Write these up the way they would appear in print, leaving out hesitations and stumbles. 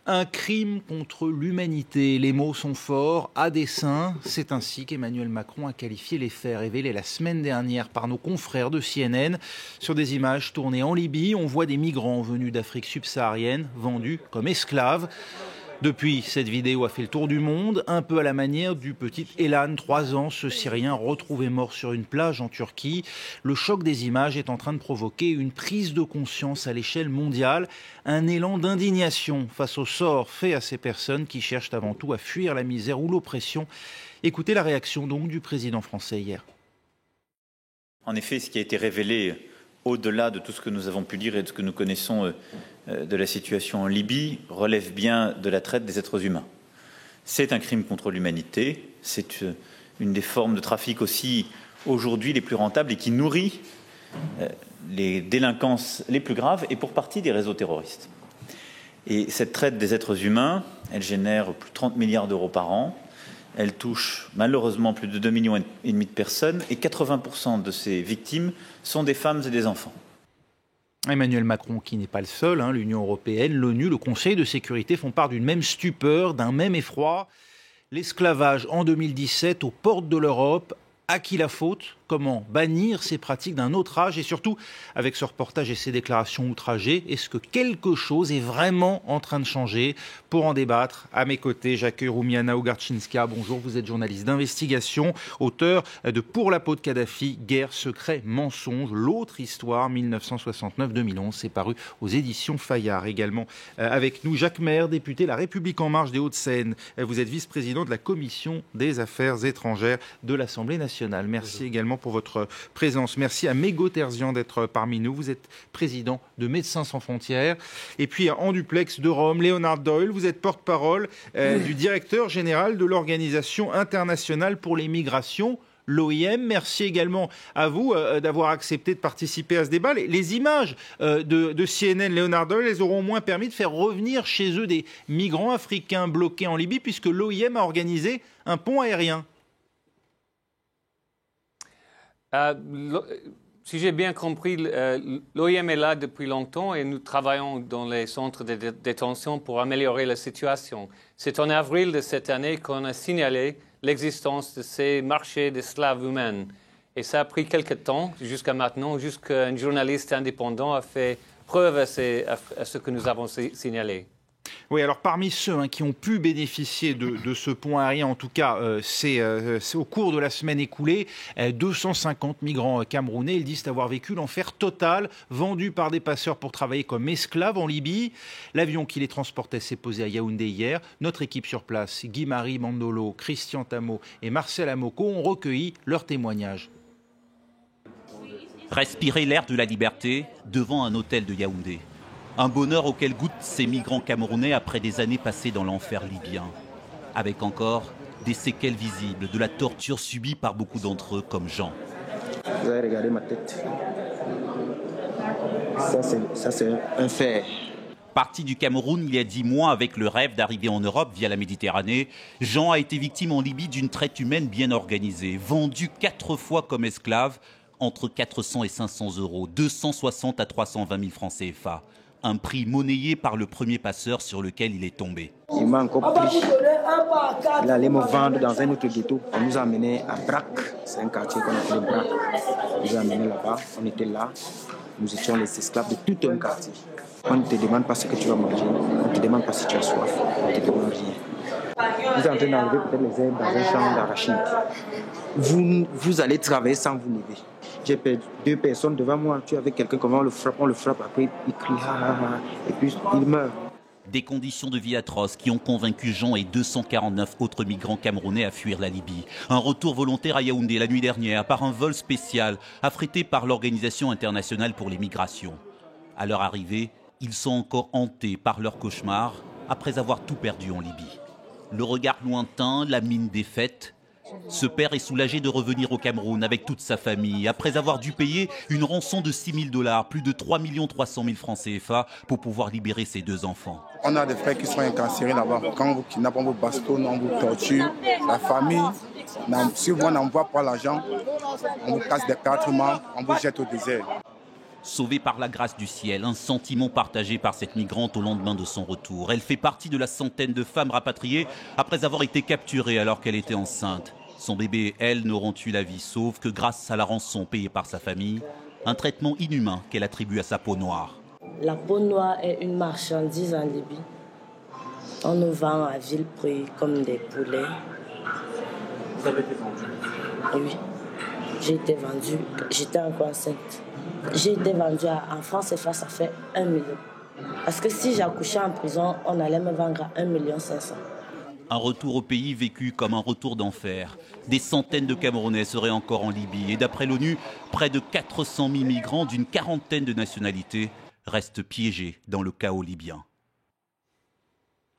Un crime contre l'humanité. Les mots sont forts, à dessein. C'est ainsi qu'Emmanuel Macron a qualifié les faits révélés la semaine dernière par nos confrères de CNN. Sur des images tournées en Libye, on voit des migrants venus d'Afrique subsaharienne vendus comme esclaves. Depuis, cette vidéo a fait le tour du monde, un peu à la manière du petit Elan, 3 ans, ce Syrien retrouvé mort sur une plage en Turquie. Le choc des images est en train de provoquer une prise de conscience à l'échelle mondiale, un élan d'indignation face au sort fait à ces personnes qui cherchent avant tout à fuir la misère ou l'oppression. Écoutez la réaction donc du président français hier. En effet, ce qui a été révélé au-delà de tout ce que nous avons pu dire et de ce que nous connaissons de la situation en Libye, relève bien de la traite des êtres humains. C'est un crime contre l'humanité, c'est une des formes de trafic aussi aujourd'hui les plus rentables et qui nourrit les délinquances les plus graves et pour partie des réseaux terroristes. Et cette traite des êtres humains, elle génère plus de 30 milliards d'euros par an, elle touche malheureusement plus de 2,5 millions de personnes et 80% de ces victimes sont des femmes et des enfants. Emmanuel Macron, qui n'est pas le seul, l'Union européenne, l'ONU, le Conseil de sécurité font part d'une même stupeur, d'un même effroi. L'esclavage en 2017 aux portes de l'Europe. À qui la faute ? Comment bannir ces pratiques d'un autre âge ? Et surtout, avec ce reportage et ces déclarations outragées, est-ce que quelque chose est vraiment en train de changer ? Pour en débattre, à mes côtés, j'accueille Roumiana Ogarczynska. Bonjour, vous êtes journaliste d'investigation, auteur de Pour la peau de Kadhafi, guerre, secret, mensonge, l'autre histoire, 1969-2011. C'est paru aux éditions Fayard. Également avec nous, Jacques Maire, député La République En Marche des Hauts-de-Seine. Vous êtes vice-président de la Commission des Affaires étrangères de l'Assemblée nationale. Merci également pour votre présence. Merci à Mégo Terzian d'être parmi nous. Vous êtes président de Médecins sans frontières. Et puis en duplex de Rome, Léonard Doyle, vous êtes porte-parole du directeur général de l'Organisation internationale pour les migrations, l'OIM. Merci également à vous d'avoir accepté de participer à ce débat. Les images de CNN, Léonard Doyle, les auront au moins permis de faire revenir chez eux des migrants africains bloqués en Libye, puisque l'OIM a organisé un pont aérien. Si j'ai bien compris, l'OIM est là depuis longtemps et nous travaillons dans les centres de détention pour améliorer la situation. C'est en avril de cette année qu'on a signalé l'existence de ces marchés d'esclaves humains. Et ça a pris quelques temps, jusqu'à maintenant, jusqu'un journaliste indépendant a fait preuve à ce que nous avons signalé. Oui, alors parmi ceux qui ont pu bénéficier de ce pont aérien, en tout cas, c'est au cours de la semaine écoulée, 250 migrants camerounais, ils disent avoir vécu l'enfer total, vendus par des passeurs pour travailler comme esclaves en Libye. L'avion qui les transportait s'est posé à Yaoundé hier. Notre équipe sur place, Guy-Marie Mandolo, Christian Tamo et Marcel Amoko, ont recueilli leurs témoignages. Respirer l'air de la liberté devant un hôtel de Yaoundé. Un bonheur auquel goûtent ces migrants camerounais après des années passées dans l'enfer libyen. Avec encore des séquelles visibles de la torture subie par beaucoup d'entre eux comme Jean. Vous avez regardé ma tête. Ça c'est un fer. Parti du Cameroun il y a 10 mois avec le rêve d'arriver en Europe via la Méditerranée, Jean a été victime en Libye d'une traite humaine bien organisée. Vendu 4 fois comme esclave, entre 400 et 500 euros, 260 à 320 000 francs CFA. Un prix monnayé par le premier passeur sur lequel il est tombé. Il m'a encore pris. Il allait me vendre dans un autre ghetto. On nous a amenés à Brac. C'est un quartier qu'on appelait Brac. On nous a amenés là-bas. On était là. Nous étions les esclaves de tout un quartier. On ne te demande pas ce que tu vas manger. On ne te demande pas si tu as soif. On ne te demande rien. Vous êtes en train d'enlever peut-être les herbes dans un champ d'arachide. Vous allez travailler sans vous lever. J'ai perdu 2 personnes devant moi. Tu es avec quelqu'un, comment on le frappe, après il crie, et puis il meurt. Des conditions de vie atroces qui ont convaincu Jean et 249 autres migrants camerounais à fuir la Libye. Un retour volontaire à Yaoundé la nuit dernière par un vol spécial affrété par l'Organisation internationale pour les migrations. À leur arrivée, ils sont encore hantés par leur cauchemar après avoir tout perdu en Libye. Le regard lointain, la mine défaite. Ce père est soulagé de revenir au Cameroun avec toute sa famille, après avoir dû payer une rançon de $6 000, plus de 3 300 000 francs CFA, pour pouvoir libérer ses 2 enfants. On a des frères qui sont incarcérés là-bas. Quand on vous kidnappe, on vous bastonne, on vous torture. La famille, si on n'envoie pas l'argent, on vous casse des 4 membres, on vous jette au désert. Sauvée par la grâce du ciel, un sentiment partagé par cette migrante au lendemain de son retour. Elle fait partie de la centaine de femmes rapatriées après avoir été capturées alors qu'elle était enceinte. Son bébé et elle n'auront eu la vie sauve que grâce à la rançon payée par sa famille, un traitement inhumain qu'elle attribue à sa peau noire. La peau noire est une marchandise en Libye. On nous vend à vil prix comme des poulets. Vous avez été vendue? Oui, j'ai été vendue, j'étais encore enceinte. J'ai été vendue en France et ça fait 1 million. Parce que si j'accouchais en prison, on allait me vendre à 1,5 million. Un retour au pays vécu comme un retour d'enfer. Des centaines de Camerounais seraient encore en Libye. Et d'après l'ONU, près de 400 000 migrants d'une quarantaine de nationalités restent piégés dans le chaos libyen.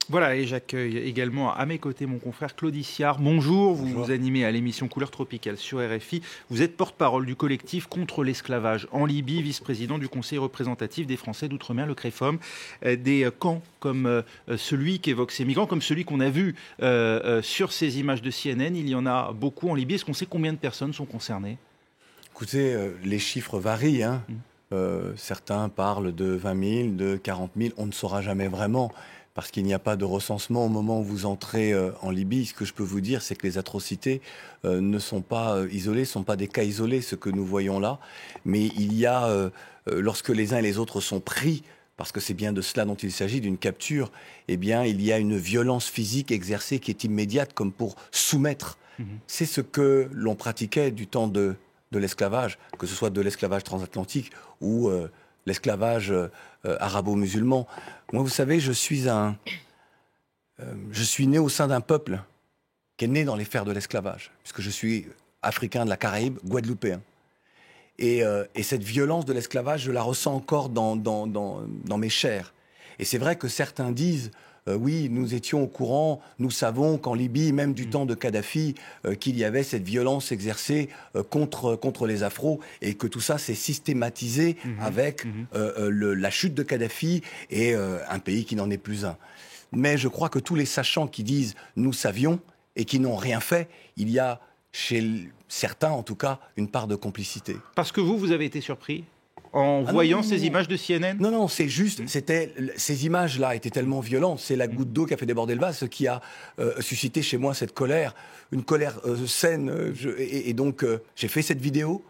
Voilà, et j'accueille également à mes côtés mon confrère Claude Issiard. Bonjour, vous animez à l'émission Couleurs Tropicales sur RFI. Vous êtes porte-parole du collectif contre l'esclavage en Libye, vice-président du Conseil représentatif des Français d'Outre-mer, le CREFOM. Des camps comme celui qu'évoquent ces migrants, comme celui qu'on a vu sur ces images de CNN, il y en a beaucoup en Libye. Est-ce qu'on sait combien de personnes sont concernées? Écoutez, les chiffres varient. Certains parlent de 20 000, de 40 000, on ne saura jamais vraiment. Parce qu'il n'y a pas de recensement au moment où vous entrez en Libye. Ce que je peux vous dire, c'est que les atrocités ne sont pas isolées, ne sont pas des cas isolés, ce que nous voyons là. Mais il y a, lorsque les uns et les autres sont pris, parce que c'est bien de cela dont il s'agit, d'une capture, eh bien, il y a une violence physique exercée qui est immédiate, comme pour soumettre. C'est ce que l'on pratiquait du temps de l'esclavage, que ce soit de l'esclavage transatlantique ou l'esclavage arabo-musulman. Moi, vous savez, je suis né au sein d'un peuple qui est né dans les fers de l'esclavage, puisque je suis africain de la Caraïbe, guadeloupéen. Et cette violence de l'esclavage, je la ressens encore dans mes chairs. Et c'est vrai que certains disent oui, nous étions au courant, nous savons qu'en Libye, même du temps de Kadhafi, qu'il y avait cette violence exercée contre les Afros et que tout ça s'est systématisé avec la chute de Kadhafi et un pays qui n'en est plus un. Mais je crois que tous les sachants qui disent « nous savions » et qui n'ont rien fait, il y a chez certains, en tout cas, une part de complicité. Parce que vous avez été surpris en voyant ces images de CNN? Non, c'est juste, ces images-là étaient tellement violentes, c'est la goutte d'eau qui a fait déborder le vase, ce qui a suscité chez moi cette colère, une colère saine, et donc j'ai fait cette vidéo,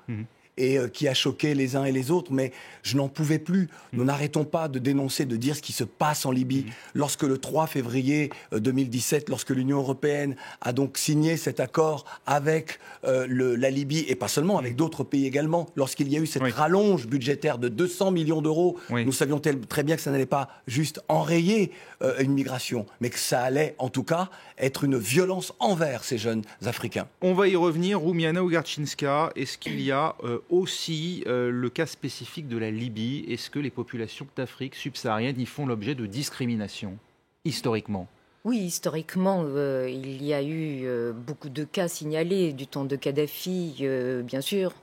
et qui a choqué les uns et les autres, mais je n'en pouvais plus. Nous n'arrêtons pas de dénoncer, de dire ce qui se passe en Libye. Lorsque le 3 février 2017, lorsque l'Union européenne a donc signé cet accord avec la Libye, et pas seulement, avec d'autres pays également, lorsqu'il y a eu cette rallonge budgétaire de 200 millions d'euros, nous savions très bien que ça n'allait pas juste enrayer une migration, mais que ça allait en tout cas être une violence envers ces jeunes Africains. On va y revenir. Roumiana Ogarczynska, est-ce qu'il y a aussi le cas spécifique de la Libye? Est-ce que les populations d'Afrique subsaharienne y font l'objet de discrimination, historiquement? Oui, historiquement, il y a eu beaucoup de cas signalés du temps de Kadhafi, bien sûr.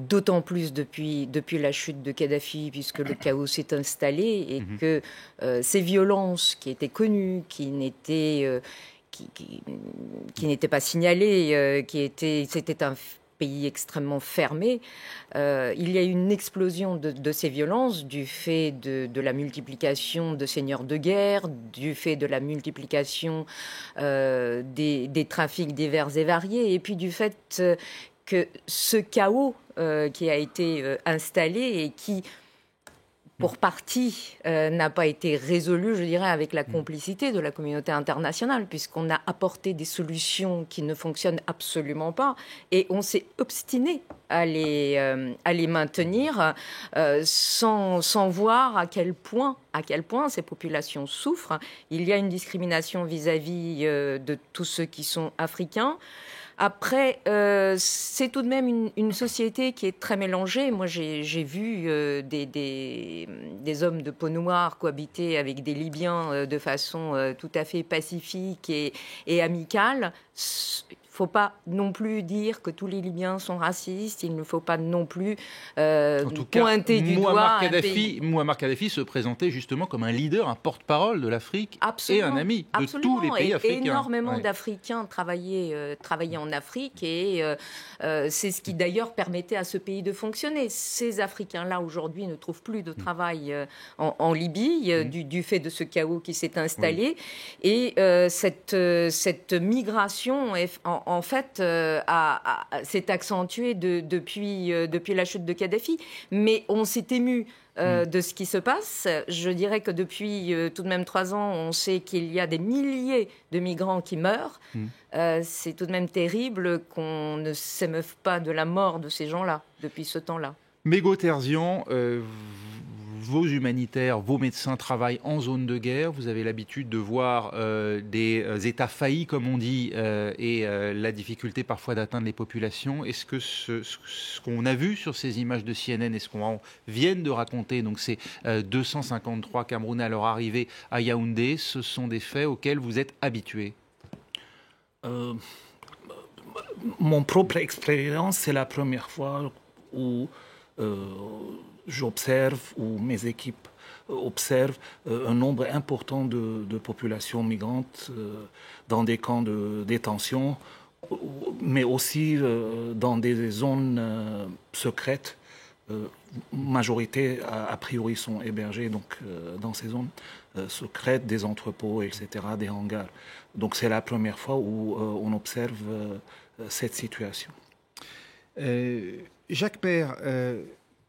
D'autant plus depuis la chute de Kadhafi, puisque le chaos s'est installé et que ces violences qui étaient connues, qui n'étaient pas signalées, c'était un pays extrêmement fermé, il y a eu une explosion de ces violences du fait de la multiplication de seigneurs de guerre, du fait de la multiplication des trafics divers et variés, et puis du fait que ce chaos qui a été installé et qui, pour partie, n'a pas été résolu, je dirais, avec la complicité de la communauté internationale, puisqu'on a apporté des solutions qui ne fonctionnent absolument pas, et on s'est obstiné à les maintenir sans voir à quel point ces populations souffrent. Il y a une discrimination vis-à-vis de tous ceux qui sont africains. Après, c'est tout de même une société qui est très mélangée. Moi, j'ai vu des hommes de peau noire cohabiter avec des Libyens de façon tout à fait pacifique et amicale. faut pas non plus dire que tous les Libyens sont racistes. Il ne faut pas non plus pointer du doigt un pays. Mouammar Kadhafi se présentait justement comme un leader, un porte-parole de l'Afrique et un ami de tous les pays africains. Énormément d'Africains travaillaient en Afrique et c'est ce qui d'ailleurs permettait à ce pays de fonctionner. Ces Africains-là aujourd'hui ne trouvent plus de travail en Libye du fait de ce chaos qui s'est installé et cette migration en fait s'est accentuée depuis la chute de Kadhafi. Mais on s'est ému de ce qui se passe. Je dirais que depuis tout de même 3 ans, on sait qu'il y a des milliers de migrants qui meurent. C'est tout de même terrible qu'on ne s'émeuve pas de la mort de ces gens-là depuis ce temps-là. Mégo Terzian, vos humanitaires, vos médecins travaillent en zone de guerre. Vous avez l'habitude de voir des États faillis, comme on dit, et la difficulté parfois d'atteindre les populations. Est-ce que ce qu'on a vu sur ces images de CNN et ce qu'on vient de raconter, donc ces 253 Camerounais à leur arrivée à Yaoundé, ce sont des faits auxquels vous êtes habitués? Mon propre expérience, c'est la première fois où j'observe, ou mes équipes observent un nombre important de populations migrantes dans des camps de détention, mais aussi dans des zones secrètes. Majorité, a priori, sont hébergées donc, dans ces zones secrètes, des entrepôts, etc., des hangars. Donc c'est la première fois où on observe cette situation. Jacques Père,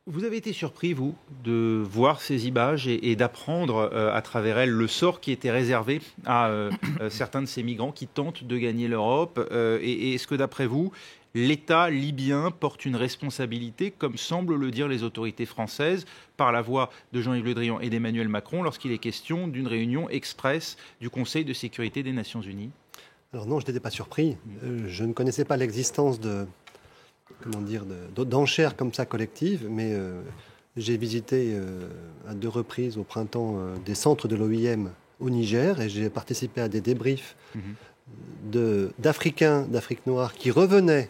vous avez été surpris, vous, de voir ces images et d'apprendre à travers elles le sort qui était réservé à certains de ces migrants qui tentent de gagner l'Europe. Et est-ce que, d'après vous, l'État libyen porte une responsabilité, comme semblent le dire les autorités françaises, par la voix de Jean-Yves Le Drian et d'Emmanuel Macron, lorsqu'il est question d'une réunion express du Conseil de sécurité des Nations Unies? Alors non, je n'étais pas surpris. Je ne connaissais pas l'existence d'enchères comme ça collectives, mais j'ai visité à 2 reprises au printemps des centres de l'OIM au Niger et j'ai participé à des débriefs d'Africains d'Afrique noire qui revenaient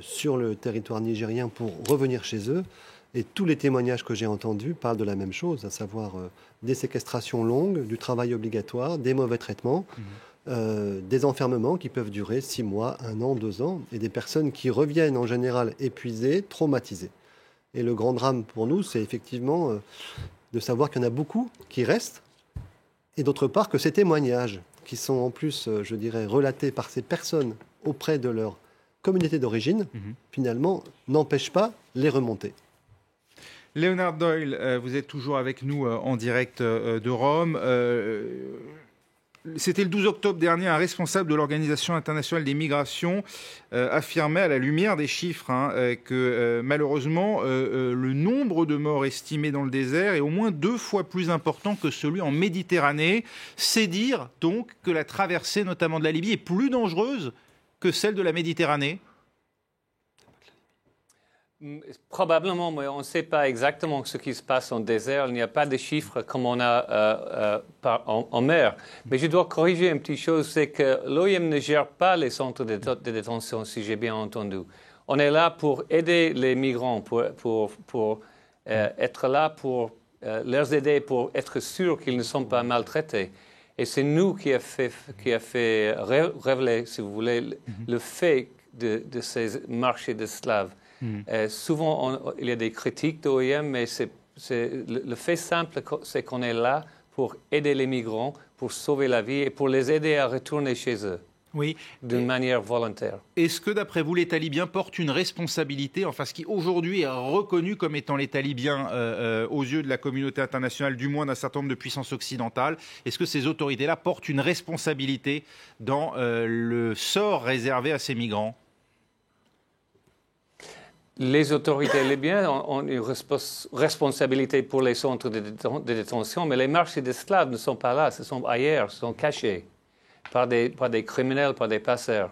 sur le territoire nigérien pour revenir chez eux. Et tous les témoignages que j'ai entendus parlent de la même chose, à savoir des séquestrations longues, du travail obligatoire, des mauvais traitements, des enfermements qui peuvent durer 6 mois, 1 an, 2 ans, et des personnes qui reviennent en général épuisées, traumatisées. Et le grand drame pour nous, c'est effectivement de savoir qu'il y en a beaucoup qui restent, et d'autre part que ces témoignages, qui sont en plus, je dirais, relatés par ces personnes auprès de leur communauté d'origine, finalement, n'empêchent pas les remontées. Léonard Doyle, vous êtes toujours avec nous en direct de Rome. C'était le 12 octobre dernier, un responsable de l'Organisation internationale des migrations affirmait à la lumière des chiffres que malheureusement le nombre de morts estimés dans le désert est au moins 2 fois plus important que celui en Méditerranée. C'est dire donc que la traversée notamment de la Libye est plus dangereuse que celle de la Méditerranée? Probablement, mais on ne sait pas exactement ce qui se passe en désert. Il n'y a pas de chiffres comme on a en mer. Mais je dois corriger une petite chose, c'est que l'OIM ne gère pas les centres de détention, si j'ai bien entendu. On est là pour aider les migrants, pour être là pour leur aider, pour être sûr qu'ils ne sont pas maltraités. Et c'est nous qui a fait révéler, si vous voulez, le fait de ces marchés d'esclaves. Souvent, il y a des critiques d'OIM, mais le fait simple, c'est qu'on est là pour aider les migrants, pour sauver la vie et pour les aider à retourner chez eux. Oui. D'une manière volontaire. Est-ce que, d'après vous, l'État libyen porte une responsabilité, enfin ce qui aujourd'hui est reconnu comme étant l'État libyen aux yeux de la communauté internationale, du moins d'un certain nombre de puissances occidentales, est-ce que ces autorités-là portent une responsabilité dans le sort réservé à ces migrants? Les autorités libyennes ont une responsabilité pour les centres de détention, mais les marchés d'esclaves ne sont pas là, ce sont ailleurs, ils sont cachés par des criminels, par des passeurs.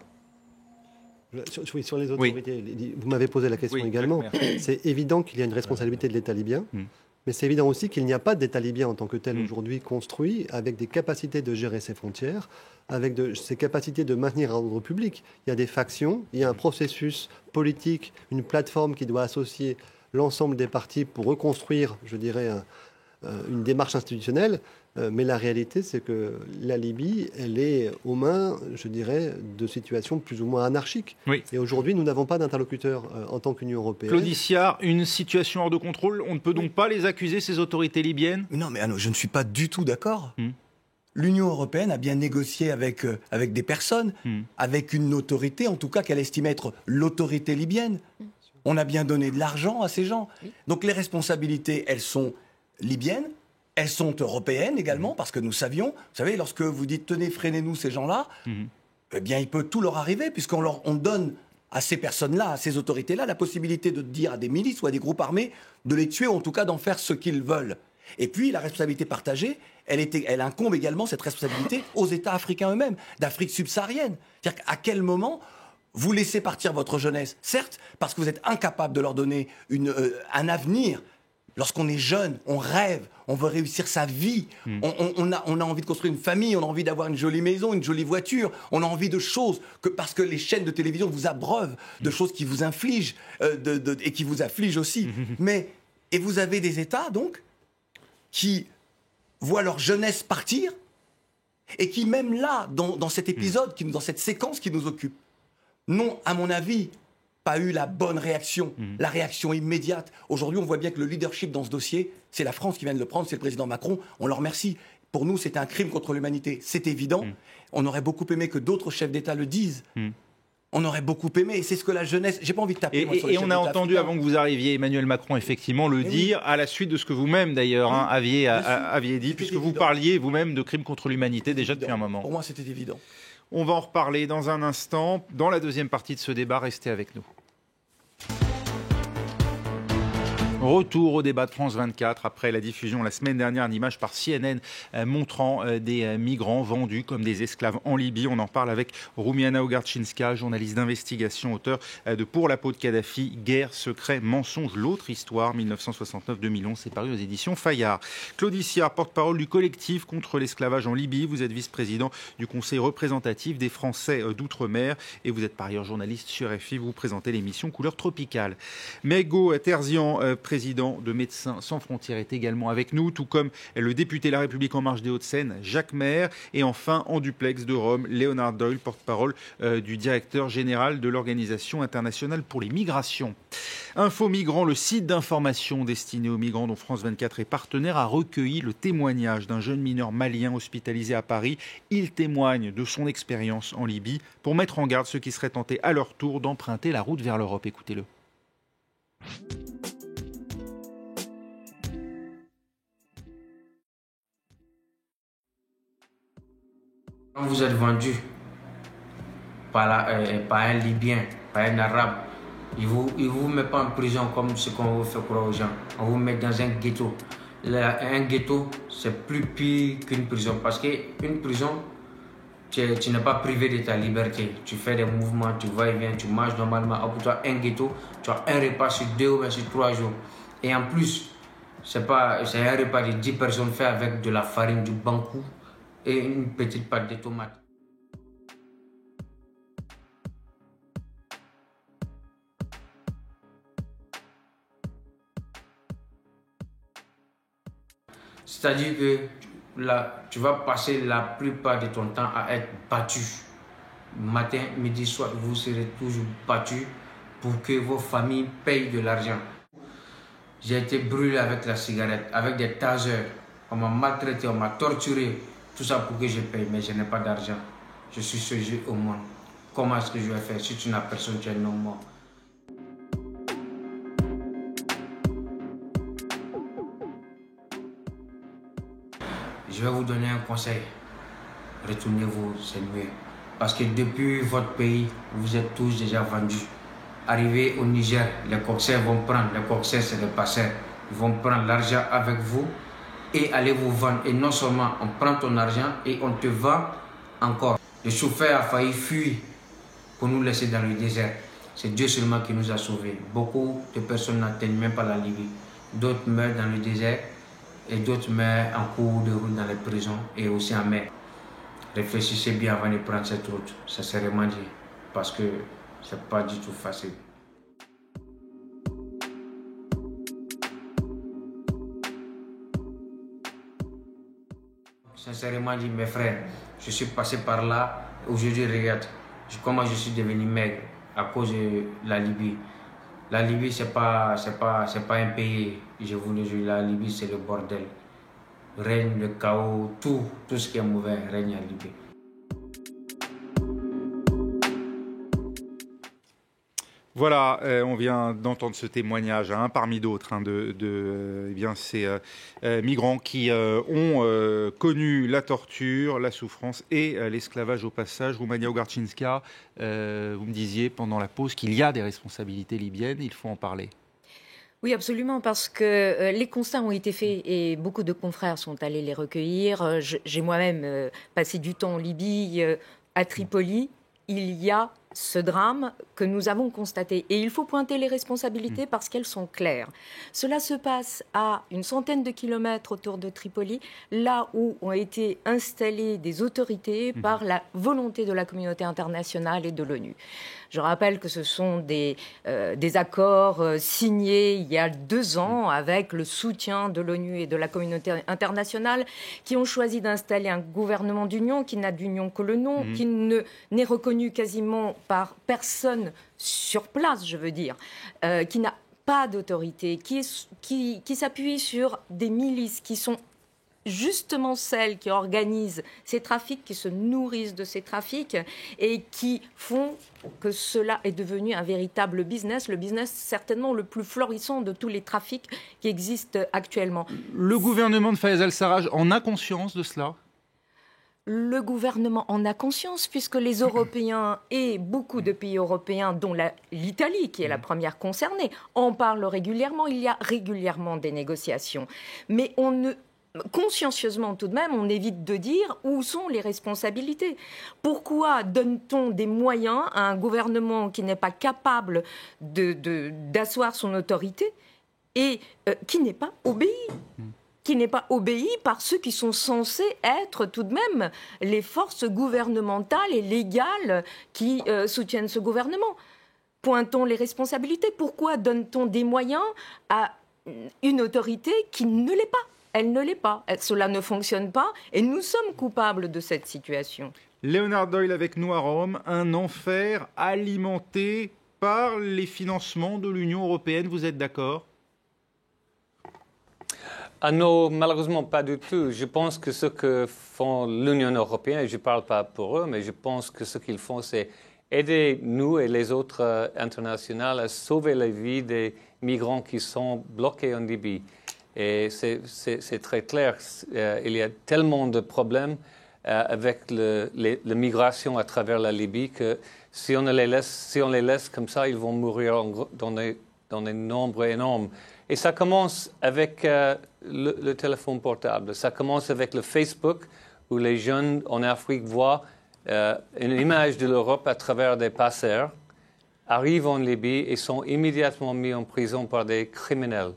Oui, sur les autorités, vous m'avez posé la question également. C'est évident qu'il y a une responsabilité de l'État libyen. Mais c'est évident aussi qu'il n'y a pas d'État libyen en tant que tel aujourd'hui construit, avec des capacités de gérer ses frontières, avec ses capacités de maintenir un ordre public. Il y a des factions, il y a un processus politique, une plateforme qui doit associer l'ensemble des partis pour reconstruire, je dirais, une démarche institutionnelle. Mais la réalité, c'est que la Libye, elle est aux mains, je dirais, de situations plus ou moins anarchiques. Oui. Et aujourd'hui, nous n'avons pas d'interlocuteur en tant qu'Union européenne. Claude Issiard, une situation hors de contrôle, on ne peut donc pas les accuser, ces autorités libyennes? Non, mais je ne suis pas du tout d'accord. L'Union européenne a bien négocié avec des personnes, avec une autorité, en tout cas qu'elle estimait être l'autorité libyenne. On a bien donné de l'argent à ces gens. Donc les responsabilités, elles sont libyennes. Elles sont européennes également, parce que nous savions, vous savez, lorsque vous dites « tenez, freinez-nous ces gens-là eh bien, il peut tout leur arriver, on donne à ces personnes-là, à ces autorités-là, la possibilité de dire à des milices ou à des groupes armés de les tuer, ou en tout cas d'en faire ce qu'ils veulent. Et puis, la responsabilité partagée, elle incombe également, cette responsabilité, aux États africains eux-mêmes, d'Afrique subsaharienne. C'est-à-dire qu'à quel moment vous laissez partir votre jeunesse? Certes, parce que vous êtes incapable de leur donner un avenir. Lorsqu'on est jeune, on rêve, on veut réussir sa vie, on a envie de construire une famille, on a envie d'avoir une jolie maison, une jolie voiture, on a envie de choses, parce que les chaînes de télévision vous abreuvent de choses qui vous infligent et qui vous affligent aussi. Et vous avez des États, donc, qui voient leur jeunesse partir et qui, même là, dans cet épisode, dans cette séquence qui nous occupe, n'ont, à mon avis, pas eu la bonne réaction, la réaction immédiate. Aujourd'hui, on voit bien que le leadership dans ce dossier, c'est la France qui vient de le prendre, c'est le président Macron. On le remercie. Pour nous, c'est un crime contre l'humanité. C'est évident. On aurait beaucoup aimé que d'autres chefs d'État le disent. On aurait beaucoup aimé, et c'est ce que la jeunesse... J'ai pas envie de taper, moi, sur les et on a entendu, africains. avant que vous arriviez, Emmanuel Macron, effectivement, le dire, à la suite de ce que vous-même, d'ailleurs, aviez dit, puisque vous parliez vous-même de crimes contre l'humanité déjà depuis un moment. Pour moi, c'était évident. On va en reparler dans un instant. Dans la deuxième partie de ce débat, restez avec nous. Retour au débat de France 24 après la diffusion la semaine dernière d'images par CNN montrant des migrants vendus comme des esclaves en Libye. On en parle avec Roumiana Ogarczynska, journaliste d'investigation, auteur de Pour la peau de Kadhafi, Guerre, secret, mensonge, l'autre histoire, 1969-2011, c'est paru aux éditions Fayard. Claude Issiard, porte-parole du collectif contre l'esclavage en Libye. Vous êtes vice-président du Conseil représentatif des Français d'outre-mer et vous êtes par ailleurs journaliste sur RFI. Vous présentez l'émission Couleur tropicale. Mego Terzian, président de Médecins sans frontières, est également avec nous, tout comme le député La République en marche des Hauts-de-Seine, Jacques Maire, et enfin en duplex de Rome, Léonard Doyle, porte-parole du directeur général de l'Organisation internationale pour les migrations. Info Migrants, le site d'information destiné aux migrants dont France 24 est partenaire, a recueilli le témoignage d'un jeune mineur malien hospitalisé à Paris. Il témoigne de son expérience en Libye pour mettre en garde ceux qui seraient tentés à leur tour d'emprunter la route vers l'Europe. Écoutez-le. Quand vous êtes vendu par un Libyen, par un Arabe, il vous met pas en prison comme ce qu'on vous fait croire aux gens. On vous met dans un ghetto. Un ghetto, c'est plus pire qu'une prison. Parce qu'une prison, tu n'es pas privé de ta liberté. Tu fais des mouvements, tu vas et viens, tu manges normalement. Pour toi, un ghetto, tu as un repas sur 2 ou sur 3 jours. Et en plus, c'est un repas de 10 personnes fait avec de la farine, du bankou et une petite pâte de tomates. C'est-à-dire que là, tu vas passer la plupart de ton temps à être battu. Matin, midi, soir, vous serez toujours battu pour que vos familles payent de l'argent. J'ai été brûlé avec la cigarette, avec des tasers. On m'a maltraité, on m'a torturé. Tout ça pour que je paye, mais je n'ai pas d'argent. Je suis seul au monde. Comment est-ce que je vais faire si tu n'as personne, tu es non mort? Je vais vous donner un conseil. Retournez-vous, c'est mieux. Parce que depuis votre pays, vous êtes tous déjà vendus. Arrivez au Niger, les coxers vont prendre. Les coxers, c'est les passeurs. Ils vont prendre l'argent avec vous et aller vous vendre. Et non seulement on prend ton argent et on te vend encore. Le chauffeur a failli fuir pour nous laisser dans le désert. C'est Dieu seulement qui nous a sauvés. Beaucoup de personnes n'atteignent même pas la Libye. d'autres meurent dans le désert et d'autres meurent en cours de route dans les prisons et aussi en mer. Réfléchissez bien avant de prendre cette route, sincèrement dit, parce que c'est pas du tout facile. Sincèrement dit, mes frères, je suis passé par là. Aujourd'hui, regarde comment je suis devenu maigre à cause de la Libye. La Libye, c'est pas un pays, je vous le jure. La Libye, c'est le bordel. Règne le chaos, tout ce qui est mauvais règne en Libye. Voilà, on vient d'entendre ce témoignage, parmi d'autres, ces migrants qui ont connu la torture, la souffrance et l'esclavage au passage. Roumania Ogarczynska, vous me disiez pendant la pause qu'il y a des responsabilités libyennes, il faut en parler. Oui, absolument, parce que les constats ont été faits et beaucoup de confrères sont allés les recueillir. J'ai moi-même passé du temps en Libye, à Tripoli. Il y a ce drame que nous avons constaté. Et il faut pointer les responsabilités parce qu'elles sont claires. Cela se passe à une centaine de kilomètres autour de Tripoli, là où ont été installées des autorités par la volonté de la communauté internationale et de l'ONU. Je rappelle que ce sont des accords signés il y a 2 ans avec le soutien de l'ONU et de la communauté internationale qui ont choisi d'installer un gouvernement d'union qui n'a d'union que le nom, qui n'est reconnu quasiment par personne sur place, je veux dire, qui n'a pas d'autorité, qui s'appuie sur des milices qui sont justement celles qui organisent ces trafics, qui se nourrissent de ces trafics et qui font que cela est devenu un véritable business, le business certainement le plus florissant de tous les trafics qui existent actuellement. Le gouvernement de Fayez al-Sarraj en a conscience de cela ? Le gouvernement en a conscience puisque les Européens et beaucoup de pays européens, dont l'Italie, qui est la première concernée, en parlent régulièrement. Il y a régulièrement des négociations. Mais consciencieusement tout de même, on évite de dire où sont les responsabilités. Pourquoi donne-t-on des moyens à un gouvernement qui n'est pas capable d'asseoir son autorité et qui n'est pas obéi par ceux qui sont censés être tout de même les forces gouvernementales et légales qui soutiennent ce gouvernement. Pointons les responsabilités. Pourquoi donne-t-on des moyens à une autorité qui ne l'est pas ? Elle ne l'est pas. Cela ne fonctionne pas et nous sommes coupables de cette situation. Léonard Doyle avec nous à Rome, un enfer alimenté par les financements de l'Union européenne. Vous êtes d'accord ? Ah non, malheureusement pas du tout. Je pense que ce que font l'Union européenne, et je ne parle pas pour eux, mais je pense que ce qu'ils font, c'est aider nous et les autres internationales à sauver la vie des migrants qui sont bloqués en Libye. Et c'est très clair, il y a tellement de problèmes avec la migration à travers la Libye que si on les laisse comme ça, ils vont mourir dans des nombres énormes. Et ça commence avec le téléphone portable. Ça commence avec le Facebook, où les jeunes en Afrique voient une image de l'Europe à travers des passeurs, arrivent en Libye et sont immédiatement mis en prison par des criminels.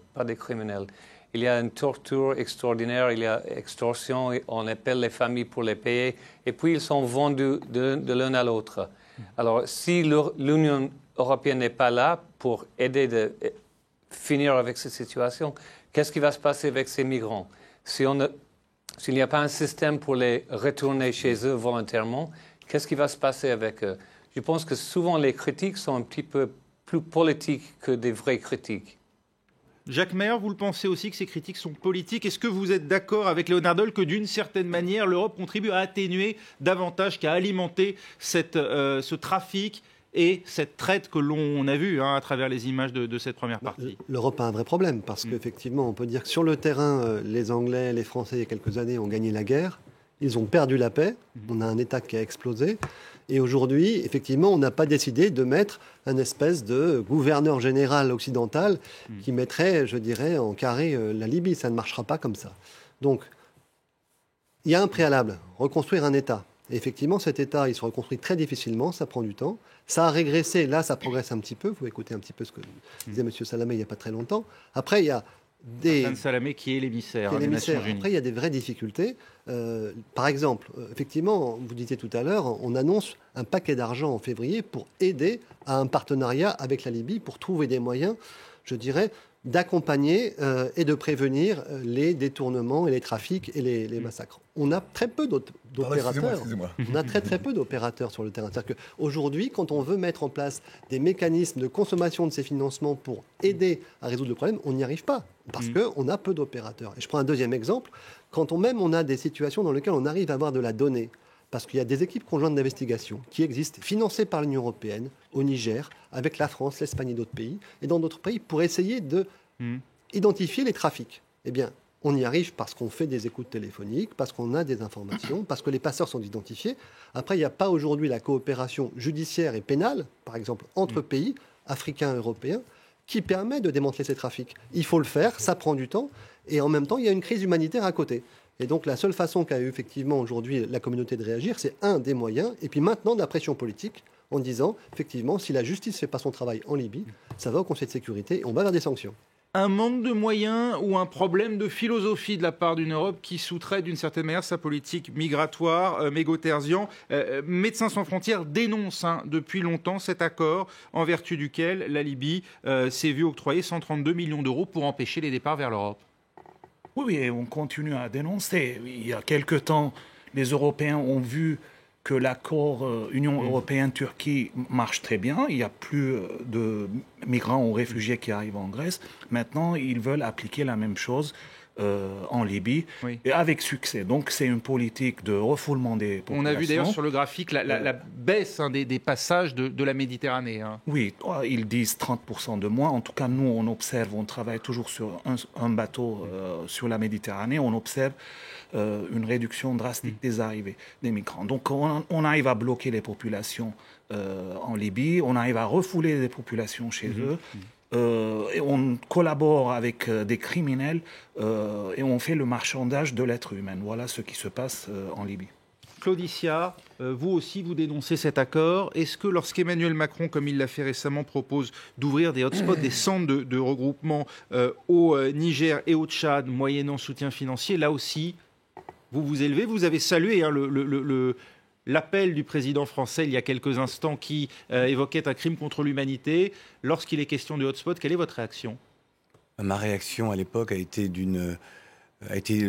Il y a une torture extraordinaire, il y a extorsion, on appelle les familles pour les payer, et puis ils sont vendus de l'un à l'autre. Alors, si l'Union européenne n'est pas là pour aider de finir avec cette situation, qu'est-ce qui va se passer avec ces migrants? S'il n'y a pas un système pour les retourner chez eux volontairement, qu'est-ce qui va se passer avec eux? Je pense que souvent les critiques sont un petit peu plus politiques que des vraies critiques. Jacques Maire, vous le pensez aussi que ces critiques sont politiques? Est-ce que vous êtes d'accord avec Léonard Doyle que d'une certaine manière, l'Europe contribue à atténuer davantage qu'à alimenter ce trafic et cette traite que l'on a vue à travers les images de cette première partie? L'Europe a un vrai problème parce qu'effectivement, on peut dire que sur le terrain, les Anglais, les Français, il y a quelques années, ont gagné la guerre. Ils ont perdu la paix. On a un État qui a explosé. Et aujourd'hui, effectivement, on n'a pas décidé de mettre un espèce de gouverneur général occidental qui mettrait, je dirais, en carré la Libye. Ça ne marchera pas comme ça. Donc, il y a un préalable, reconstruire un État. Et effectivement, cet État, il se reconstruit très difficilement, ça prend du temps. Ça a régressé, là, ça progresse un petit peu. Vous écoutez un petit peu ce que disait M. Salamé il n'y a pas très longtemps. Après, il y a Hassan Salamé, qui est l'émissaire des Nations Unies. Après, il y a des vraies difficultés. Par exemple, effectivement, vous disiez tout à l'heure, on annonce un paquet d'argent en février pour aider à un partenariat avec la Libye, pour trouver des moyens, je dirais, d'accompagner et de prévenir les détournements et les trafics et les massacres. On a très peu d'opérateurs. On a très peu d'opérateurs sur le terrain. C'est-à-dire qu'aujourd'hui, quand on veut mettre en place des mécanismes de consommation de ces financements pour aider à résoudre le problème, on n'y arrive pas parce qu'on a peu d'opérateurs. Et je prends un deuxième exemple. Quand on a des situations dans lesquelles on arrive à avoir de la donnée, parce qu'il y a des équipes conjointes d'investigation qui existent, financées par l'Union européenne, au Niger, avec la France, l'Espagne et d'autres pays, et dans d'autres pays, pour essayer de identifier les trafics. Eh bien, on y arrive parce qu'on fait des écoutes téléphoniques, parce qu'on a des informations, parce que les passeurs sont identifiés. Après, il n'y a pas aujourd'hui la coopération judiciaire et pénale, par exemple, entre pays africains et européens, qui permet de démanteler ces trafics. Il faut le faire, ça prend du temps, et en même temps, il y a une crise humanitaire à côté. Et donc, la seule façon qu'a eu effectivement aujourd'hui la communauté de réagir, c'est un des moyens, et puis maintenant de la pression politique, en disant, effectivement, si la justice ne fait pas son travail en Libye, ça va au Conseil de sécurité et on va vers des sanctions. Un manque de moyens ou un problème de philosophie de la part d'une Europe qui soustrait d'une certaine manière sa politique migratoire. Mégo Terzian, Médecins sans frontières dénonce depuis longtemps cet accord en vertu duquel la Libye s'est vue octroyer 132 millions d'euros pour empêcher les départs vers l'Europe. Oui, et on continue à dénoncer. Il y a quelque temps, les Européens ont vu que l'accord Union européenne-Turquie marche très bien. Il n'y a plus de migrants ou réfugiés qui arrivent en Grèce. Maintenant, ils veulent appliquer la même chose en Libye, et avec succès. Donc, c'est une politique de refoulement des populations. On a vu d'ailleurs sur le graphique la baisse des passages de la Méditerranée. Oui, ils disent 30% de moins. En tout cas, nous, on observe, on travaille toujours sur un bateau sur la Méditerranée. On observe une réduction drastique des arrivées des migrants. Donc, on arrive à bloquer les populations en Libye. On arrive à refouler les populations chez eux. Et on collabore avec des criminels et on fait le marchandage de l'être humain. Voilà ce qui se passe en Libye. Claudicia, vous aussi, vous dénoncez cet accord. Est-ce que lorsqu'Emmanuel Macron, comme il l'a fait récemment, propose d'ouvrir des hotspots, des centres de regroupement au Niger et au Tchad, moyennant soutien financier, là aussi, vous vous élevez, vous avez salué l'appel du président français il y a quelques instants qui évoquait un crime contre l'humanité. Lorsqu'il est question de hotspot, quelle est votre réaction ? Ma réaction à l'époque a été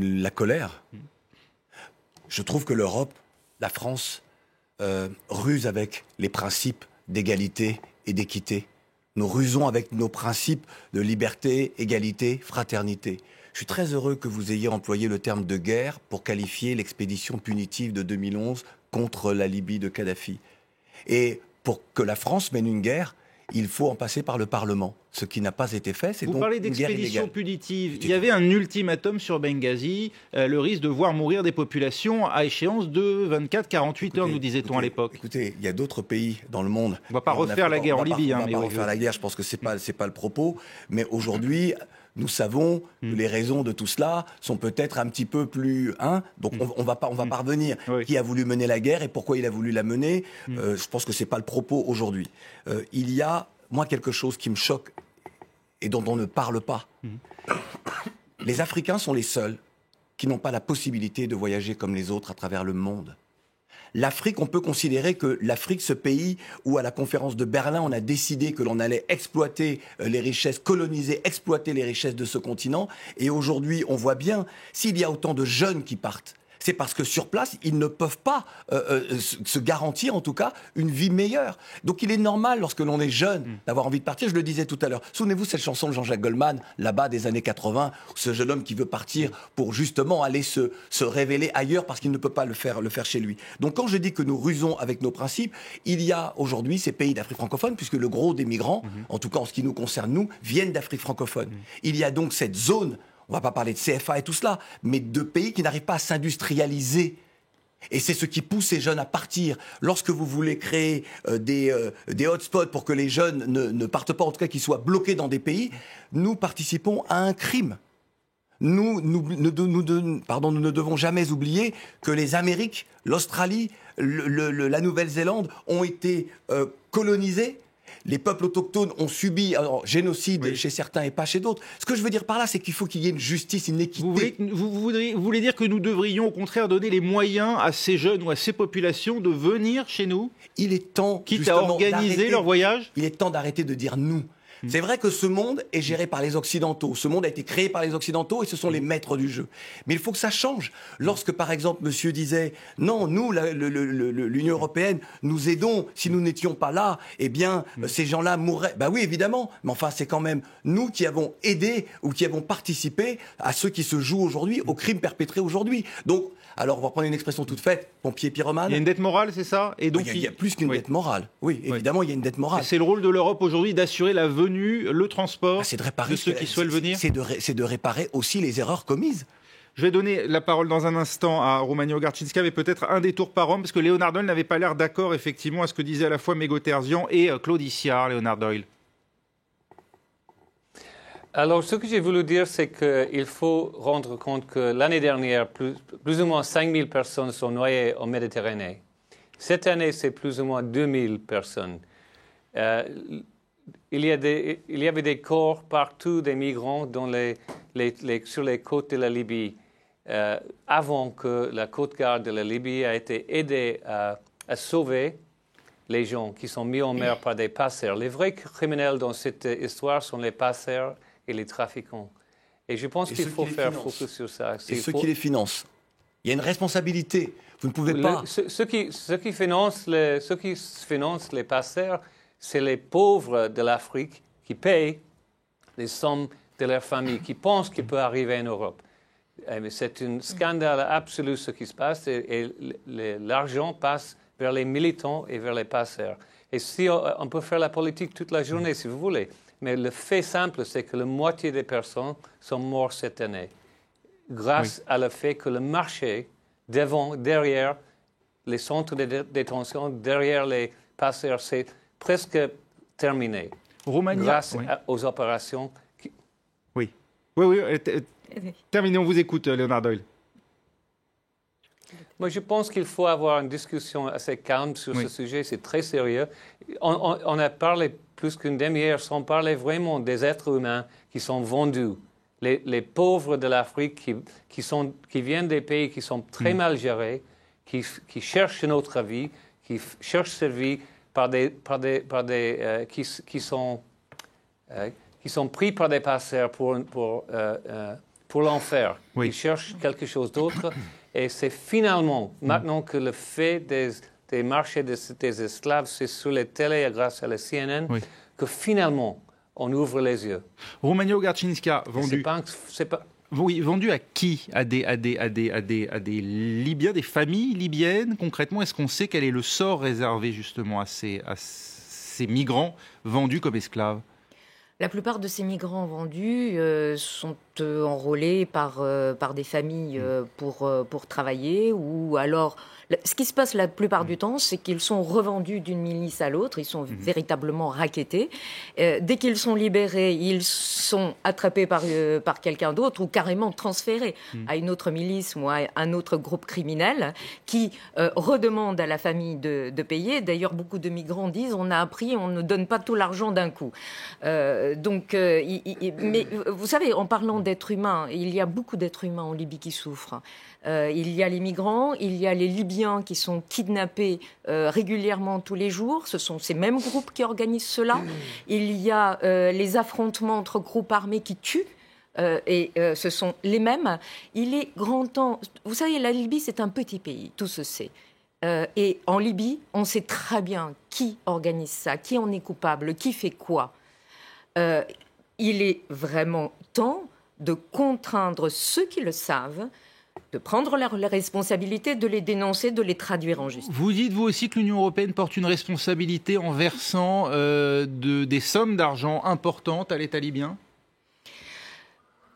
la colère. Je trouve que l'Europe, la France, ruse avec les principes d'égalité et d'équité. Nous rusons avec nos principes de liberté, égalité, fraternité. Je suis très heureux que vous ayez employé le terme de guerre pour qualifier l'expédition punitive de 2011 contre la Libye de Kadhafi. Et pour que la France mène une guerre, il faut en passer par le Parlement. Ce qui n'a pas été fait, c'est donc une guerre illégale. Vous parlez d'expédition punitive. Il y avait un ultimatum sur Benghazi, le risque de voir mourir des populations à échéance de 24-48 heures, nous disait-on à l'époque. Écoutez, il y a d'autres pays dans le monde. On ne va pas refaire la guerre en Libye. On ne va pas refaire la guerre, je pense que ce n'est pas le propos. Mais aujourd'hui, nous savons que les raisons de tout cela sont peut-être un petit peu plus... donc on va pas revenir. Qui a voulu mener la guerre et pourquoi il a voulu la mener je pense que ce n'est pas le propos aujourd'hui. Il y a, moi, quelque chose qui me choque et dont on ne parle pas. Les Africains sont les seuls qui n'ont pas la possibilité de voyager comme les autres à travers le monde. L'Afrique, on peut considérer que l'Afrique, ce pays où à la conférence de Berlin, on a décidé que l'on allait exploiter les richesses, coloniser, exploiter les richesses de ce continent. Et aujourd'hui, on voit bien, s'il y a autant de jeunes qui partent, c'est parce que sur place, ils ne peuvent pas se garantir, en tout cas, une vie meilleure. Donc il est normal, lorsque l'on est jeune, d'avoir envie de partir. Je le disais tout à l'heure. Souvenez-vous cette chanson de Jean-Jacques Goldman, là-bas, des années 80, ce jeune homme qui veut partir pour justement aller se révéler ailleurs parce qu'il ne peut pas le faire chez lui. Donc quand je dis que nous rusons avec nos principes, il y a aujourd'hui ces pays d'Afrique francophone, puisque le gros des migrants, en tout cas en ce qui nous concerne, nous, viennent d'Afrique francophone. Il y a donc cette zone... On ne va pas parler de CFA et tout cela, mais de pays qui n'arrivent pas à s'industrialiser. Et c'est ce qui pousse ces jeunes à partir. Lorsque vous voulez créer des hotspots pour que les jeunes ne partent pas, en tout cas qu'ils soient bloqués dans des pays, nous participons à un crime. Nous ne devons jamais oublier que les Amériques, l'Australie, la Nouvelle-Zélande ont été colonisées Les peuples autochtones ont subi un génocide chez certains et pas chez d'autres. Ce que je veux dire par là, c'est qu'il faut qu'il y ait une justice, une équité. Vous voulez dire que nous devrions au contraire donner les moyens à ces jeunes ou à ces populations de venir chez nous? Il est temps, quitte à organiser leur voyage? Il est temps d'arrêter de dire nous. C'est vrai que ce monde est géré par les Occidentaux. Ce monde a été créé par les Occidentaux et ce sont les maîtres du jeu. Mais il faut que ça change. Lorsque, par exemple, monsieur disait « Non, nous, l'Union européenne, nous aidons. Si nous n'étions pas là, eh bien, ces gens-là mourraient. » Ben oui, évidemment. Mais enfin, c'est quand même nous qui avons aidé ou qui avons participé à ceux qui se jouent aujourd'hui, aux crimes perpétrés aujourd'hui. Donc, alors, on va prendre une expression toute faite, pompier pyromane. Il y a une dette morale, c'est ça? Et donc, il y a plus qu'une dette morale. Oui, évidemment, il y a une dette morale. C'est le rôle de l'Europe aujourd'hui d'assurer la venue, le transport de ceux qui souhaitent venir? C'est de réparer aussi les erreurs commises. Je vais donner la parole dans un instant à Roumania Ogarczynska, mais peut-être un détour par homme, parce que Léonard Doyle n'avait pas l'air d'accord, effectivement, à ce que disaient à la fois Mégo Terzian et Claude Issiard, Léonard Doyle. Alors, ce que j'ai voulu dire, c'est qu'il faut rendre compte que l'année dernière, plus ou moins 5000 personnes sont noyées en Méditerranée. Cette année, c'est plus ou moins 2000 personnes. Il y avait des corps partout des migrants sur les côtes de la Libye, avant que la côte garde de la Libye ait été aidée à sauver les gens qui sont mis en mer par des passeurs. Les vrais criminels dans cette histoire sont les passeurs et les trafiquants. Et je pense qu'il faut faire focus sur ça. Et ceux qui les financent. Il y a une responsabilité. Vous ne pouvez pas... Ceux qui financent les passeurs, c'est les pauvres de l'Afrique qui payent les sommes de leur famille, qui pensent qu'il peut arriver en Europe. C'est un scandale absolu ce qui se passe et l'argent passe vers les militants et vers les passeurs. Et si on peut faire la politique toute la journée, si vous voulez, mais le fait simple, c'est que la moitié des personnes sont mortes cette année, grâce à le fait que le marché, derrière les centres de détention, derrière les passeurs, c'est presque terminé. Roumania, grâce aux opérations. Oui. Terminé, on vous écoute, Léonard Doyle. Moi, je pense qu'il faut avoir une discussion assez calme sur ce sujet. C'est très sérieux. On a parlé plus qu'une demi-heure sans parler vraiment des êtres humains qui sont vendus. Les pauvres de l'Afrique qui viennent des pays qui sont très mal gérés, qui cherchent une autre vie, qui cherchent cette vie qui sont pris par des passeurs pour l'enfer. Ils cherchent quelque chose d'autre. Et c'est finalement, maintenant que le fait des marchés des esclaves, c'est sur les télés grâce à la CNN, que finalement, on ouvre les yeux. Roumania Ogarczynska, vendu. Oui, vendu à qui? À des Libyens, des familles libyennes? Concrètement, est-ce qu'on sait quel est le sort réservé justement à ces migrants vendus comme esclaves? La plupart de ces migrants vendus sont enrôlés par des familles pour travailler, ou alors ce qui se passe la plupart du temps, c'est qu'ils sont revendus d'une milice à l'autre, ils sont véritablement rackettés. Dès qu'ils sont libérés, ils sont attrapés par quelqu'un d'autre ou carrément transférés à une autre milice ou à un autre groupe criminel qui redemande à la famille de payer. D'ailleurs, beaucoup de migrants disent on a appris, on ne donne pas tout l'argent d'un coup. Mais vous savez, en parlant d'êtres humains, il y a beaucoup d'êtres humains en Libye qui souffrent. Il y a les migrants, il y a les Libyens qui sont kidnappés régulièrement tous les jours. Ce sont ces mêmes groupes qui organisent cela. Il y a les affrontements entre groupes armés qui tuent. Ce sont les mêmes. Il est grand temps... Vous savez, la Libye, c'est un petit pays, tout se sait. Et en Libye, on sait très bien qui organise ça, qui en est coupable, qui fait quoi. Il est vraiment temps de contraindre ceux qui le savent, de prendre leurs responsabilités, de les dénoncer, de les traduire en justice. Vous dites, vous aussi, que l'Union européenne porte une responsabilité en versant des sommes d'argent importantes à l'État libyen ?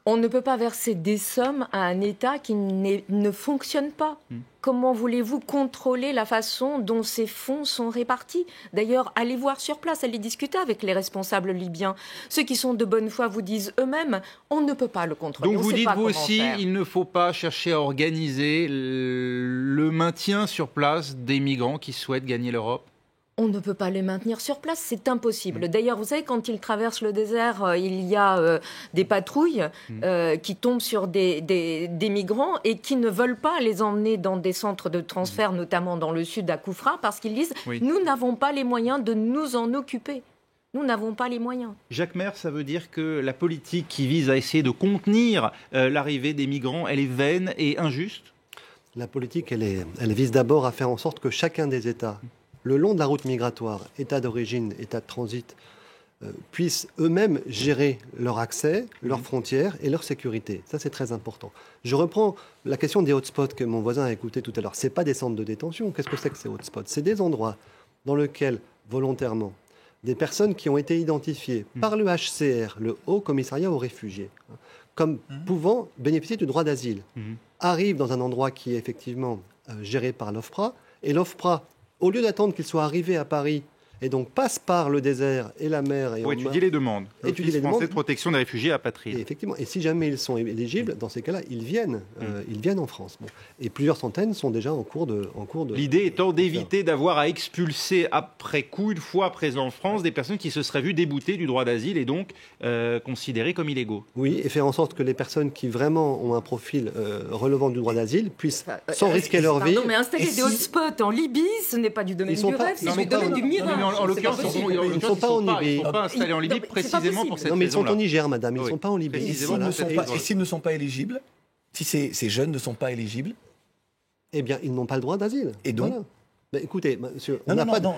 On ne peut pas verser des sommes à un État qui ne fonctionne pas. Comment voulez-vous contrôler la façon dont ces fonds sont répartis ? D'ailleurs, allez voir sur place, allez discuter avec les responsables libyens. Ceux qui sont de bonne foi vous disent eux-mêmes, on ne peut pas le contrôler. Donc vous dites, vous aussi, il ne faut pas chercher à organiser le maintien sur place des migrants qui souhaitent gagner l'Europe ? On ne peut pas les maintenir sur place, c'est impossible. D'ailleurs, vous savez, quand ils traversent le désert, il y a des patrouilles qui tombent sur des migrants et qui ne veulent pas les emmener dans des centres de transfert, notamment dans le sud à Koufra, parce qu'ils disent « Nous n'avons pas les moyens de nous en occuper ». Nous n'avons pas les moyens. Jacques Maire, ça veut dire que la politique qui vise à essayer de contenir l'arrivée des migrants, elle est vaine et injuste ? La politique, elle vise d'abord à faire en sorte que chacun des États, le long de la route migratoire, État d'origine, État de transit, puissent eux-mêmes gérer leur accès, leurs frontières et leur sécurité. Ça, c'est très important. Je reprends la question des hotspots que mon voisin a écouté tout à l'heure. Ce n'est pas des centres de détention. Qu'est-ce que c'est que ces hotspots ? C'est des endroits dans lesquels, volontairement, des personnes qui ont été identifiées par le HCR, le Haut Commissariat aux réfugiés, comme pouvant bénéficier du droit d'asile, arrivent dans un endroit qui est effectivement géré par l'OFPRA, et l'OFPRA, au lieu d'attendre qu'ils soient arrivés à Paris, et donc passe par le désert et la mer... Pour étudier les demandes. L'Office français de protection des réfugiés apatrides. Et effectivement, et si jamais ils sont éligibles, dans ces cas-là, ils viennent en France. Bon. Et plusieurs centaines sont déjà en cours de... L'idée étant d'éviter d'avoir à expulser après coup, une fois présents en France, des personnes qui se seraient vues déboutées du droit d'asile et donc considérées comme illégaux. Oui, et faire en sorte que les personnes qui vraiment ont un profil relevant du droit d'asile puissent, sans risquer leur vie... Non, mais installer des hotspots en Libye, ce n'est pas du domaine du rêve, c'est du domaine du mirage. En l'occurrence, ils ne sont pas en Libye. Ils ne sont pas installés en Libye précisément pour cette raison-là. Non, mais ils sont au Niger, madame. Ils ne sont pas en Libye. Et s'ils ne sont pas éligibles, si ces jeunes ne sont pas éligibles, eh bien, ils n'ont pas le droit d'asile. Et donc écoutez, monsieur,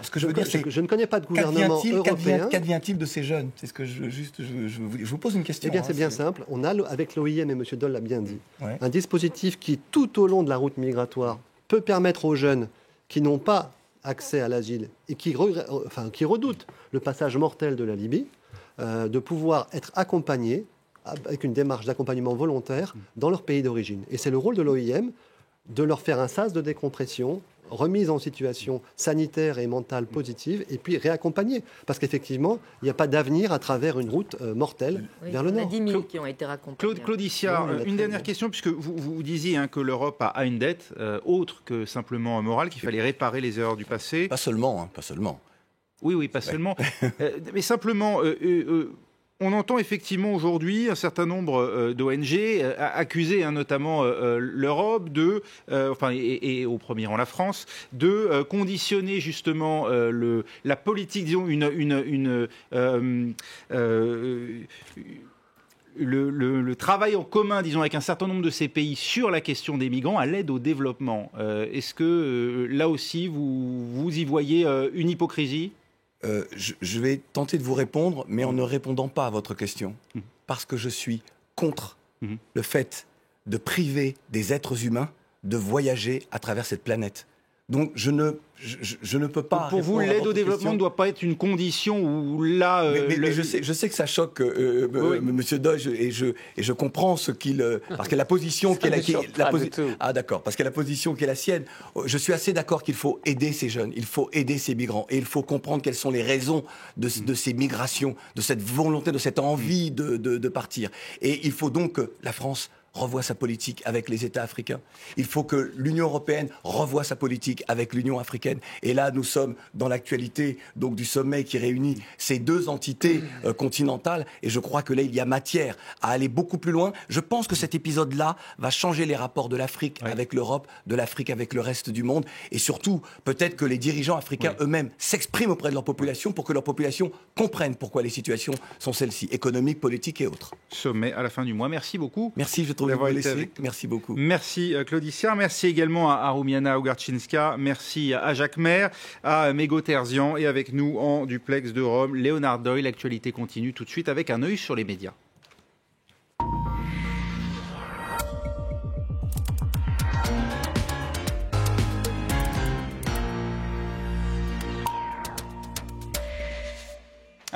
ce que je veux dire, c'est que je ne connais pas de gouvernement européen. Qu'advient-il de ces jeunes ? C'est ce que je vous pose une question. Eh bien, c'est bien simple. On a, avec l'OIM, et M. Doll l'a bien dit, un dispositif qui, tout au long de la route migratoire, peut permettre aux jeunes qui n'ont pas accès à l'asile et qui redoutent le passage mortel de la Libye, de pouvoir être accompagnés avec une démarche d'accompagnement volontaire dans leur pays d'origine. Et c'est le rôle de l'OIM de leur faire un sas de décompression, remise en situation sanitaire et mentale positive, et puis réaccompagner. Parce qu'effectivement, il n'y a pas d'avenir à travers une route mortelle vers le nord. Il y en a 10 000 qui ont été raccompagnés. Claude Issard, une dernière question, puisque vous disiez que l'Europe a une dette autre que simplement morale, qu'il fallait réparer les erreurs du passé. Pas seulement, pas seulement. Oui, pas seulement. Mais simplement... on entend effectivement aujourd'hui un certain nombre d'ONG accuser notamment l'Europe et au premier rang la France, de conditionner justement la politique, disons, le travail en commun, disons, avec un certain nombre de ces pays sur la question des migrants à l'aide au développement. Est-ce que là aussi vous y voyez une hypocrisie ? Je vais tenter de vous répondre, mais en ne répondant pas à votre question, parce que je suis contre le fait de priver des êtres humains de voyager à travers cette planète. Donc je ne peux pas... Pour vous, l'aide au développement ne doit pas être une condition où là... Mais je sais que ça choque Monsieur Doge, et je comprends ce qu'il... parce que la position qui est la d'accord, parce que la position qui est la sienne, je suis assez d'accord qu'il faut aider ces jeunes, il faut aider ces migrants, et il faut comprendre quelles sont les raisons de ces migrations, de cette volonté, de cette envie de partir. Et il faut donc que la France revoie sa politique avec les États africains. Il faut que l'Union européenne revoie sa politique avec l'Union africaine. Et là, nous sommes dans l'actualité donc du sommet qui réunit ces deux entités continentales. Et je crois que là, il y a matière à aller beaucoup plus loin. Je pense que cet épisode-là va changer les rapports de l'Afrique avec l'Europe, de l'Afrique avec le reste du monde. Et surtout, peut-être que les dirigeants africains eux-mêmes s'expriment auprès de leur population pour que leur population comprenne pourquoi les situations sont celles-ci, économiques, politiques et autres. Sommet à la fin du mois. Merci beaucoup. Merci, je trouve. Merci beaucoup. Merci Claude Issard, merci également à Rumiana Ogarczynska, merci à Jacques Maire, à Mégo Terzian et avec nous en duplex de Rome, Léonard Doyle. L'actualité continue tout de suite avec un œil sur les médias.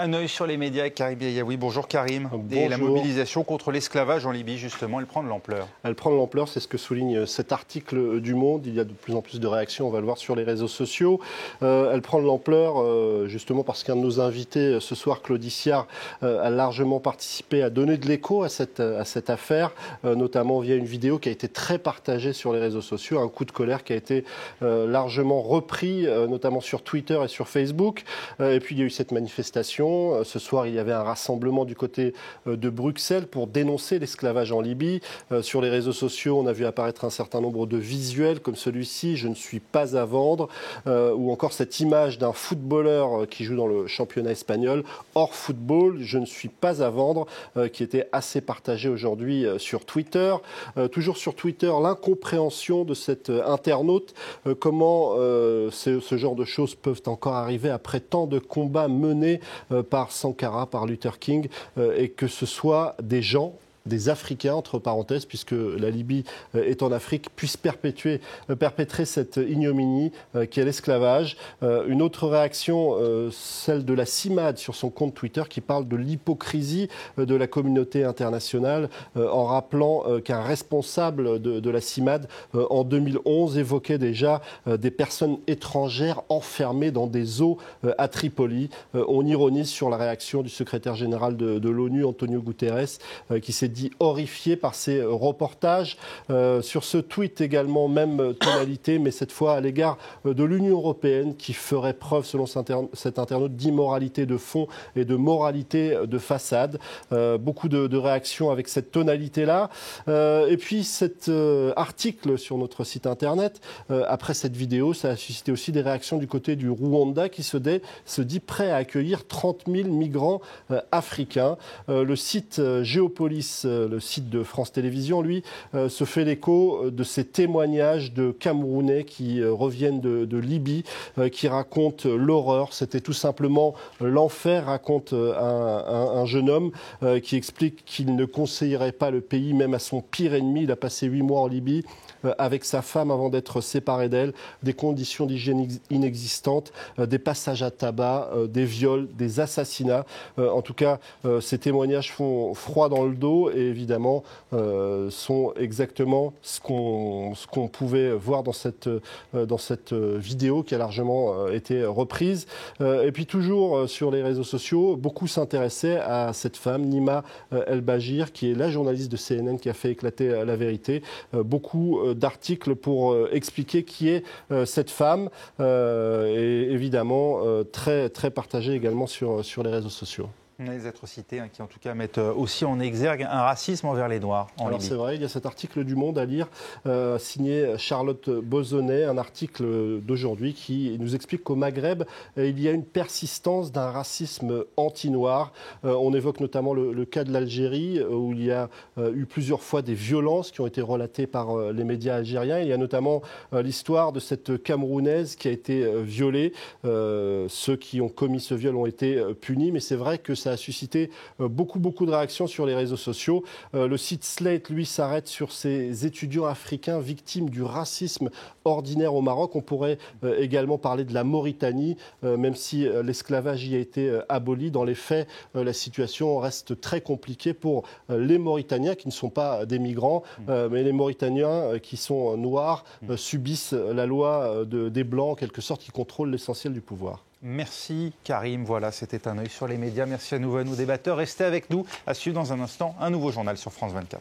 Un œil sur les médias avec Karim Beyaoui. Bonjour Karim. Bonjour. Et la mobilisation contre l'esclavage en Libye, justement, elle prend de l'ampleur. Elle prend de l'ampleur, c'est ce que souligne cet article du Monde. Il y a de plus en plus de réactions, on va le voir sur les réseaux sociaux. Elle prend de l'ampleur justement parce qu'un de nos invités ce soir, Claudie Siard, a largement participé à donner de l'écho à cette affaire, notamment via une vidéo qui a été très partagée sur les réseaux sociaux, un coup de colère qui a été largement repris, notamment sur Twitter et sur Facebook. Et puis il y a eu cette manifestation. Ce soir, il y avait un rassemblement du côté de Bruxelles pour dénoncer l'esclavage en Libye. Sur les réseaux sociaux, on a vu apparaître un certain nombre de visuels comme celui-ci, « Je ne suis pas à vendre », ou encore cette image d'un footballeur qui joue dans le championnat espagnol, hors football, « Je ne suis pas à vendre », qui était assez partagé aujourd'hui sur Twitter. Toujours sur Twitter, l'incompréhension de cet internaute, comment ce genre de choses peuvent encore arriver après tant de combats menés par Sankara, par Luther King, et que ce soit des gens, des Africains, entre parenthèses, puisque la Libye est en Afrique, puissent perpétrer cette ignominie qui est l'esclavage. Une autre réaction, celle de la CIMAD sur son compte Twitter, qui parle de l'hypocrisie de la communauté internationale, en rappelant qu'un responsable de la CIMAD, en 2011, évoquait déjà des personnes étrangères enfermées dans des eaux à Tripoli. On ironise sur la réaction du secrétaire général de l'ONU, Antonio Guterres, qui s'est dit horrifié par ces reportages. Sur ce tweet également, même tonalité, mais cette fois à l'égard de l'Union européenne qui ferait preuve, selon cet internaute, d'immoralité de fond et de moralité de façade. Beaucoup de réactions avec cette tonalité-là. Et puis cet article sur notre site internet, après cette vidéo, ça a suscité aussi des réactions du côté du Rwanda qui se dit prêt à accueillir 30 000 migrants africains. Le site Géopolis, le site de France Télévisions, lui, se fait l'écho de ces témoignages de Camerounais qui reviennent de Libye, qui racontent l'horreur. C'était tout simplement l'enfer, raconte un jeune homme qui explique qu'il ne conseillerait pas le pays, même à son pire ennemi. Il a passé 8 mois en Libye avec sa femme avant d'être séparé d'elle, des conditions d'hygiène inexistantes, des passages à tabac, des viols, des assassinats. En tout cas, ces témoignages font froid dans le dos et évidemment sont exactement ce qu'on pouvait voir dans cette vidéo qui a largement été reprise. Et puis toujours sur les réseaux sociaux, beaucoup s'intéressaient à cette femme, Nima El Bachir, qui est la journaliste de CNN qui a fait éclater la vérité. Beaucoup d'articles pour expliquer qui est cette femme et évidemment très, très partagé également sur les réseaux sociaux. Les atrocités qui en tout cas mettent aussi en exergue un racisme envers les Noirs en Libye. Alors c'est vrai, il y a cet article du Monde à lire, signé Charlotte Bozonnet, un article d'aujourd'hui qui nous explique qu'au Maghreb, il y a une persistance d'un racisme anti-noir. On évoque notamment le cas de l'Algérie, où il y a eu plusieurs fois des violences qui ont été relatées par les médias algériens. Il y a notamment l'histoire de cette Camerounaise qui a été violée. Ceux qui ont commis ce viol ont été punis, mais c'est vrai que ça a suscité beaucoup de réactions sur les réseaux sociaux. Le site Slate, lui, s'arrête sur ces étudiants africains victimes du racisme ordinaire au Maroc. On pourrait également parler de la Mauritanie, même si l'esclavage y a été aboli. Dans les faits, la situation reste très compliquée pour les Mauritaniens qui ne sont pas des migrants, mais les Mauritaniens qui sont noirs subissent la loi des Blancs, en quelque sorte, qui contrôle l'essentiel du pouvoir. Merci Karim, voilà, c'était un œil sur les médias. Merci à nous débatteurs. Restez avec nous, à suivre dans un instant un nouveau journal sur France 24.